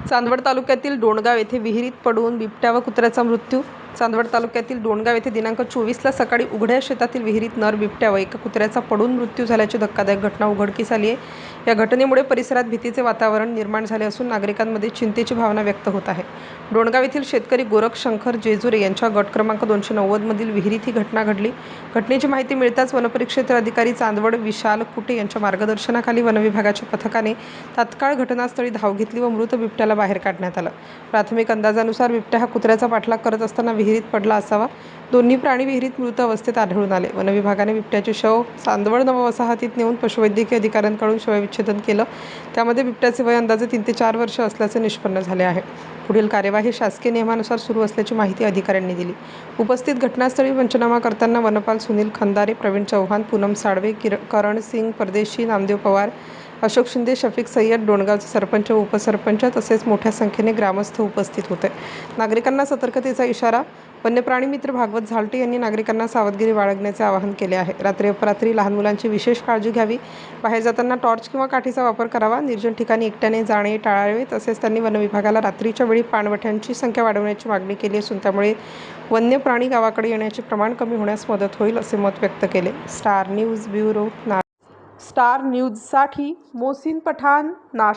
चांदवड तालुक्यातील डोणगाव येथे विहिरीत पडून बिबट्या व कुत्र्याचा मृत्यू. चांदवड तालुक्यातील डोणगाव येथे दिनांक 24 सकाळी उघड्या शेतातील विहिरीत नर बिबट्या व एका कुत्र्याचा पडून मृत्यू झाल्याची धक्कादायक घटना उघडकीस आली आहे. या घटनेमुळे परिसरात भीतीचे वातावरण निर्माण झाले असून नागरिकांमध्ये चिंतेची भावना व्यक्त होत आहे. डोणगाव येथील शेतकरी गोरख शंकर जेजुरे यांच्या गट क्रमांक 290 मधील विहिरीत ही घटना घडली. घटनेची माहिती मिळताच वनपरिक्षेत्र अधिकारी चांदवड विशाल कुटे यांच्या मार्गदर्शनाखाली वनविभागाच्या पथकाने तात्काळ घटनास्थळी धाव घेतली व मृत बिबट्याला बाहेर काढण्यात आलं. प्राथमिक अंदाजानुसार बिबट्या हा कुत्र्याचा पाठलाग करत असताना विहिरीत पडला असावा. दोन्ही प्राणी विहिरीत मृत अवस्थेत आढळून आले. वनविभागाने बिबट्याचे शव चांदवड नववसाहतीत नेऊन पशुवैद्यकीय अधिकाऱ्यांकडून शवविच्छेदन केलं. त्यामध्ये बिबट्याचे वय अंदाजे 3 ते 4 वर्ष असल्याचे निष्पन्न झाले आहे. पुढील कार्यवाही शासकीय नियमानुसार सुरू असल्याची माहिती अधिकाऱ्यांनी दिली. उपस्थित घटनास्थळी पंचनामा करताना वनपाल सुनील खंदारे, प्रवीण चव्हाण, पूनम साळवे, करण सिंग परदेशी, नामदेव पवार, अशोक शिंदे, शफिक सय्यद, डोणगावचे सरपंच व उपसरपंच तसेच मोठ्या संख्येने ग्रामस्थ उपस्थित होते. नागरिकांना सतर्कतेचा इशारा. वन्यप्राणी मित्र भागवत झालटे यांनी नागरिकांना सावधगिरी बाळगण्याचे आवाहन केले आहे. रात्री अपरात्री लहान मुलांची विशेष काळजी घ्यावी. बाहेर जाताना टॉर्च किंवा काठीचा वापर करावा. निर्जन ठिकाणी एकट्याने जाणे टाळावे. तसेच त्यांनी वनविभागाला रात्रीच्या वेळी पाणवठ्यांची संख्या वाढवण्याची मागणी केली असून त्यामुळे वन्य प्राणी गावाकडे येण्याचे प्रमाण कमी होण्यास मदत होईल असे मत व्यक्त केले. Star news bureau. स्टार न्यूजसाठी मोहसिन पठाण, नाशिक.